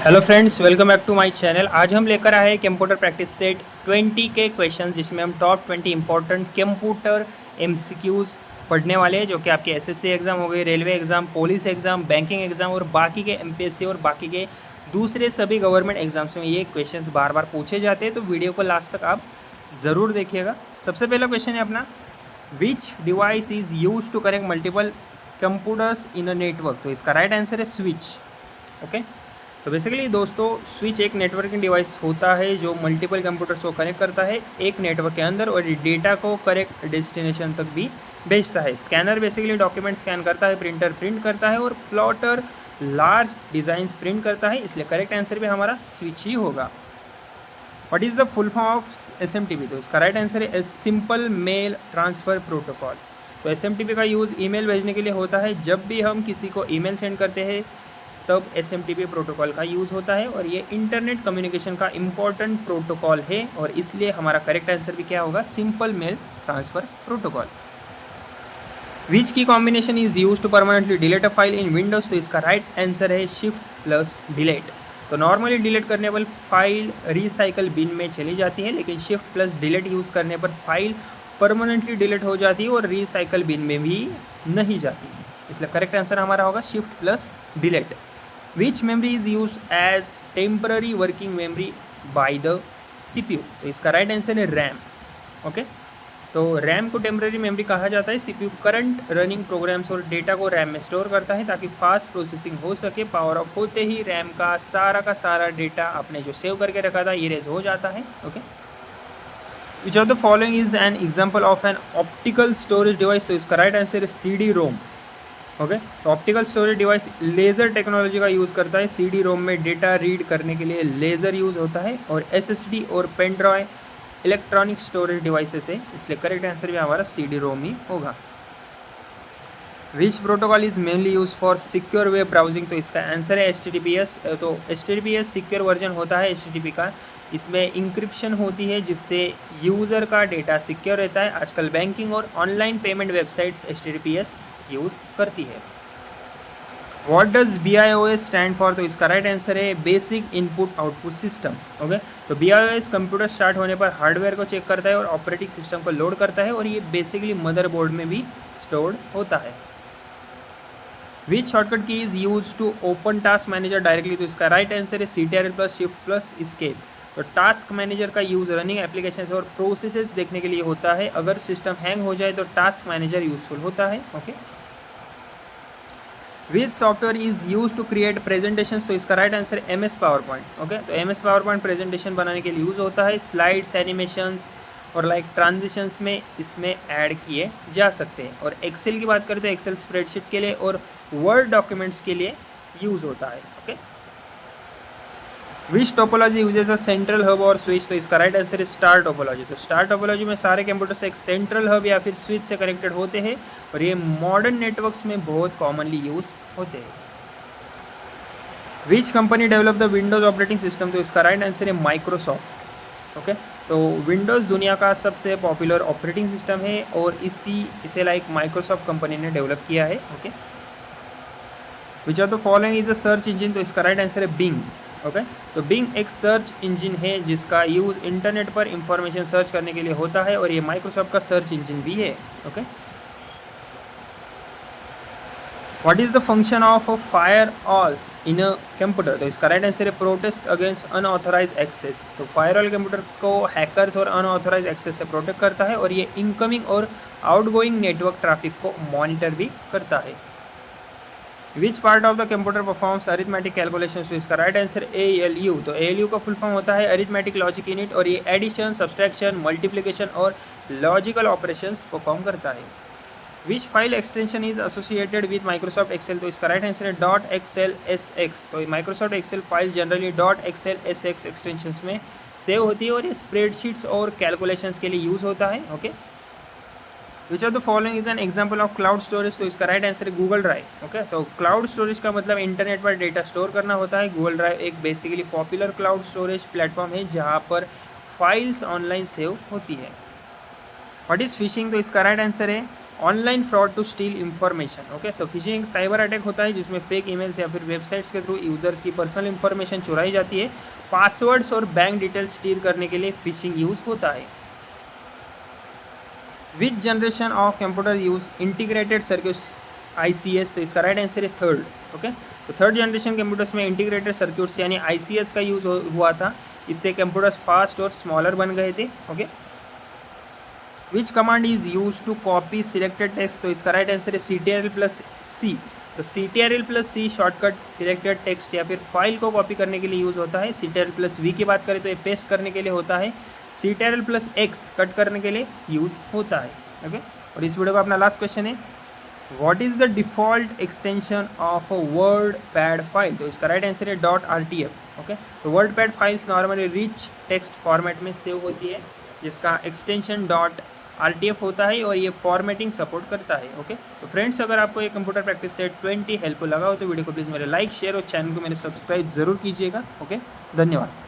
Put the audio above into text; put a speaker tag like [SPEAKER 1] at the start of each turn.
[SPEAKER 1] Hello friends, welcome back to my channel. आज हम लेकर आए हैं कंप्यूटर प्रैक्टिस सेट 20 के क्वेश्चंस, जिसमें हम टॉप 20 इंपॉर्टेंट कंप्यूटर एमसीक्यूज पढ़ने वाले हैं, जो कि आपके एसएससी एग्जाम हो गए, railway exam, police exam, banking exam और बाकी के एमपीएससी और बाकी के दूसरे सभी गवर्नमेंट एग्जाम्स में ये क्वेश्चंस बार बार पूछे जाते हैं। तो वीडियो को लास्ट तक आप ज़रूर देखिएगा। सबसे पहला क्वेश्चन है अपना, which device is use to connect multiple computers in a network. तो इसका राइट आंसर है स्विच। ओके, तो बेसिकली दोस्तों, स्विच एक नेटवर्किंग डिवाइस होता है जो मल्टीपल कंप्यूटर्स को कनेक्ट करता है एक नेटवर्क के अंदर और डेटा को करेक्ट डेस्टिनेशन तक भी भेजता है। स्कैनर बेसिकली डॉक्यूमेंट स्कैन करता है, प्रिंटर प्रिंट करता है और प्लॉटर लार्ज डिज़ाइंस प्रिंट करता है। इसलिए करेक्ट आंसर भी हमारा स्विच ही होगा। What is the full form of SMTP? तो इसका राइट आंसर है सिंपल मेल ट्रांसफ़र प्रोटोकॉल। तो एसएमटीपी का यूज़ ईमेल भेजने के लिए होता है। जब भी हम किसी को ईमेल सेंड करते हैं तब एसएमटीपी प्रोटोकॉल का यूज़ होता है और ये इंटरनेट कम्युनिकेशन का इम्पॉर्टेंट प्रोटोकॉल है और इसलिए हमारा करेक्ट आंसर भी क्या होगा? Simple mail transfer protocol. Which key combination is use to permanently delete a file in Windows? तो इसका राइट आंसर है शिफ्ट प्लस डिलीट। तो नॉर्मली डिलीट करने पर फाइल रिसाइकल बिन में चली जाती है, लेकिन शिफ्ट प्लस डिलीट यूज़ करने पर फाइल परमानेंटली डिलीट हो जाती है और रिसाइकल बिन में भी नहीं जाती। इसलिए करेक्ट आंसर हमारा होगा shift plus delete. Which memory is use as temporary working memory by the CPU? तो इसका राइट आंसर है रैम। ओके, तो रैम को टेम्पररी मेमोरी कहा जाता है। सीपीयू करंट रनिंग प्रोग्राम्स और डेटा को रैम में स्टोर करता है ताकि फास्ट प्रोसेसिंग हो सके। पावर ऑफ होते ही रैम का सारा डेटा आपने जो सेव करके रखा था इरेज हो जाता है। Okay, which of the following is an example of an optical storage device? तो इसका राइट आंसर है सीडी रोम। ओके, तो optical storage device laser technology का यूज़ करता है। सीडी रोम में डेटा रीड करने के लिए लेज़र यूज़ होता है और एसएसडी और pen drive electronic storage devices है। इसलिए करेक्ट आंसर भी हमारा सीडी रोम ही होगा। विच protocol is mainly use for secure web browsing? तो इसका आंसर है एचटीटीपीएस। तो एचटीटीपीएस सिक्योर वर्जन होता है एचटीटीपी का। इसमें इंक्रिप्शन होती है जिससे यूज़र का डेटा सिक्योर रहता है। आजकल बैंकिंग और online payment websites HTTPS use करती है। What does BIOS stand for? तो इसका राइट आंसर है basic input output system. Okay, तो BIOS कंप्यूटर स्टार्ट होने पर हार्डवेयर को चेक करता है और ऑपरेटिंग सिस्टम को लोड करता है और ये बेसिकली मदरबोर्ड में भी स्टोर्ड होता है। Which shortcut key is use to open task manager directly? तो इसका राइट आंसर है CTRL plus shift plus escape. तो टास्क मैनेजर का यूज़ रनिंग एप्लीकेशन और प्रोसेसेस देखने के लिए होता है। अगर सिस्टम हैंग हो जाए तो टास्क मैनेजर यूजफुल होता है। Okay, which software is use to create presentation? तो इसका राइट आंसर है MS पावर पॉइंट। ओके, तो MS पावर पॉइंट प्रेजेंटेशन बनाने के लिए यूज़ होता है। स्लाइड्स, एनिमेशंस और ट्रांजिशंस में इसमें ऐड किए जा सकते हैं। और एक्सेल की बात करें तो एक्सेल स्प्रेडशीट के लिए और वर्ड डॉक्यूमेंट्स के लिए यूज़ होता है। Okay, which topology usage a central hub और स्विच? तो इसका राइट आंसर है स्टार टोपोलॉजी। तो स्टार टोपोलॉजी में सारे कंप्यूटर्स एक सेंट्रल हब या फिर स्विच से कनेक्टेड होते हैं और ये मॉडर्न नेटवर्क्स में बहुत कॉमनली यूज होते हैं। Which company develop the Windows operating system? तो इसका राइट आंसर है माइक्रोसॉफ्ट। ओके, तो विंडोज़ दुनिया का सबसे पॉपुलर ऑपरेटिंग सिस्टम है और इसे माइक्रोसॉफ्ट कंपनी ने डेवलप किया है। Okay, which of the following is a search engine? तो इसका राइट आंसर है बिंग। ओके, तो बिंग एक सर्च इंजिन है जिसका यूज़ इंटरनेट पर इंफॉर्मेशन सर्च करने के लिए होता है और ये माइक्रोसॉफ्ट का सर्च इंजिन भी है। Okay, what is the function of a fire all in a computer? तो इसका राइट आंसर है प्रोटेस्ट अगेंस्ट अनऑथराइज एक्सेस। तो फायरवॉल कंप्यूटर को हैकर्स और अनऑथराइज एक्सेस से प्रोटेक्ट करता है और ये इनकमिंग और आउटगोइंग नेटवर्क ट्रैफिक को मॉनिटर भी करता है। Which part of the computer performs arithmetic calculation? तो इसका राइट आंसर ALU। तो ALU का फुल फॉर्म होता है अरिथमेटिक लॉजिक यूनिट और ये एडिशन, सब्सट्रैक्शन, मल्टीप्लिकेशन और लॉजिकल ऑपरेशंस परफॉर्म करता है। Which file extension is associated with Microsoft Excel? तो इसका राइट आंसर है .xlsx। तो Microsoft Excel file generally .xlsx extension में सेव होती है और ये स्प्रेडशीट्स और कैलकुलेशंस के लिए यूज़ होता है। Okay, which of the following is an example of cloud storage? तो इसका राइट आंसर है गूगल ड्राइव। ओके, तो क्लाउड स्टोरेज का मतलब इंटरनेट पर डेटा स्टोर करना होता है। गूगल ड्राइव एक basically popular cloud storage platform है जहाँ पर फाइल्स ऑनलाइन सेव होती है। What is phishing? तो इसका राइट आंसर है online fraud to steal information. Okay, तो फिशिंग साइबर अटैक होता है जिसमें फेक ईमेल्स या फिर वेबसाइट्स के थ्रू यूजर्स की पर्सनल इंफॉर्मेशन चुराई जाती है। पासवर्ड्स और बैंक डिटेल्स स्टील करने के लिए फिशिंग यूज होता है। विच generation of computer use integrated circuits ICS, तो इसका राइट आंसर है थर्ड। ओके, तो थर्ड जनरेशन कंप्यूटर्स में इंटीग्रेटेड सर्किट्स यानी ICS का यूज हुआ था। इससे कंप्यूटर्स फास्ट और स्मॉलर बन गए थे। Okay, which command is use to copy selected text, तो इसका राइट आंसर है CTRL+C। तो CTRL+C शॉर्टकट सिलेक्टेड टेक्स्ट या फिर फाइल को कॉपी करने के लिए यूज होता है। CTRL+V की बात करें तो ये पेस्ट करने के लिए होता है। CTRL+X कट करने के लिए यूज होता है। ओके, और इस वीडियो का अपना लास्ट क्वेश्चन है, what is the default extension of a word pad file, तो इसका राइट आंसर है .rtf। ओके, तो word pad files normally rich text format में सेव होती है जिसका एक्सटेंशन .rtf होता है और ये फॉर्मेटिंग सपोर्ट करता है। ओके, तो फ्रेंड्स अगर आपको ये कंप्यूटर प्रैक्टिस सेट 20 हेल्पफुल लगा हो तो वीडियो को प्लीज़ मेरे लाइक शेयर और चैनल को मेरे सब्सक्राइब जरूर कीजिएगा। ओके, धन्यवाद।